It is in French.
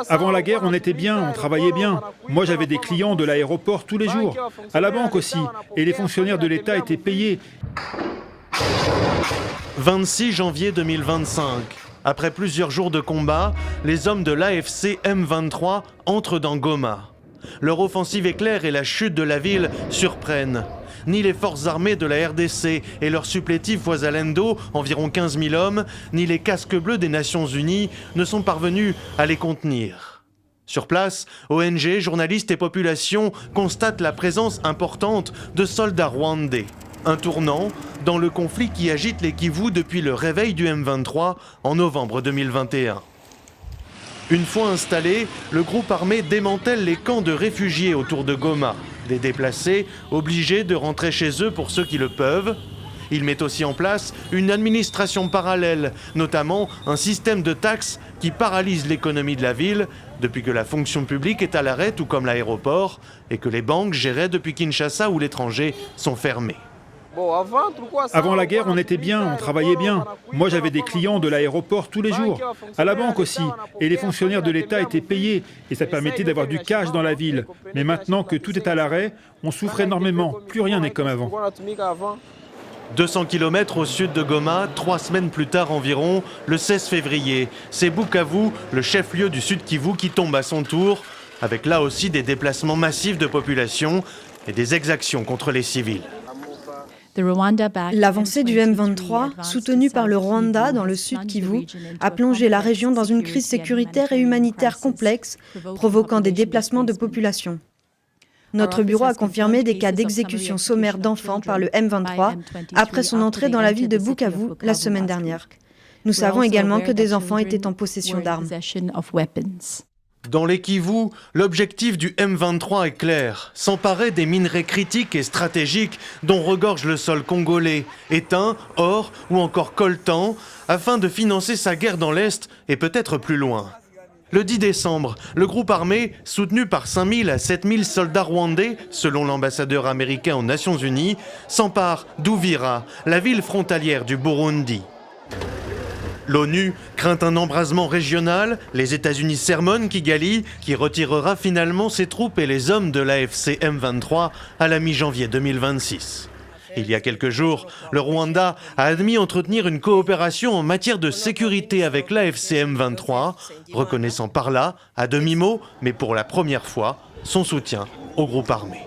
Avant la guerre, on était bien, on travaillait bien. Moi, j'avais des clients de l'aéroport tous les jours, à la banque aussi, et les fonctionnaires de l'État étaient payés. 26 janvier 2025. Après plusieurs jours de combat, les hommes de l'AFC M23 entrent dans Goma. Leur offensive éclair et la chute de la ville surprennent. Ni les forces armées de la RDC et leur supplétif Ouazalendo, environ 15 000 hommes, ni les casques bleus des Nations Unies ne sont parvenus à les contenir. Sur place, ONG, journalistes et population constatent la présence importante de soldats rwandais. Un tournant dans le conflit qui agite les Kivu depuis le réveil du M23 en novembre 2021. Une fois installé, le groupe armé démantèle les camps de réfugiés autour de Goma. Des déplacés obligés de rentrer chez eux pour ceux qui le peuvent. Il met aussi en place une administration parallèle, notamment un système de taxes qui paralyse l'économie de la ville depuis que la fonction publique est à l'arrêt, tout comme l'aéroport, et que les banques gérées depuis Kinshasa ou l'étranger sont fermées. Avant la guerre, on était bien, on travaillait bien. Moi, j'avais des clients de l'aéroport tous les jours, à la banque aussi, et les fonctionnaires de l'État étaient payés, et ça permettait d'avoir du cash dans la ville. Mais maintenant que tout est à l'arrêt, on souffre énormément, plus rien n'est comme avant. 200 km au sud de Goma, 3 semaines plus tard environ, le 16 février, c'est Bukavu, le chef-lieu du Sud Kivu, qui tombe à son tour, avec là aussi des déplacements massifs de population et des exactions contre les civils. L'avancée du M23, soutenue par le Rwanda dans le sud Kivu, a plongé la région dans une crise sécuritaire et humanitaire complexe, provoquant des déplacements de population. Notre bureau a confirmé des cas d'exécution sommaire d'enfants par le M23 après son entrée dans la ville de Bukavu la semaine dernière. Nous savons également que des enfants étaient en possession d'armes. Dans les Kivu, l'objectif du M23 est clair, s'emparer des minerais critiques et stratégiques dont regorge le sol congolais, étain, or ou encore coltan, afin de financer sa guerre dans l'Est et peut-être plus loin. Le 10 décembre, le groupe armé, soutenu par 5 000 à 7 000 soldats rwandais, selon l'ambassadeur américain aux Nations Unies, s'empare d'Uvira, la ville frontalière du Burundi. L'ONU craint un embrasement régional, les États-Unis sermonnent Kigali, qui retirera finalement ses troupes et les hommes de l'AFC M23 à la mi-janvier 2026. Il y a quelques jours, le Rwanda a admis entretenir une coopération en matière de sécurité avec l'AFC M23, reconnaissant par là, à demi-mot, mais pour la première fois, son soutien au groupe armé.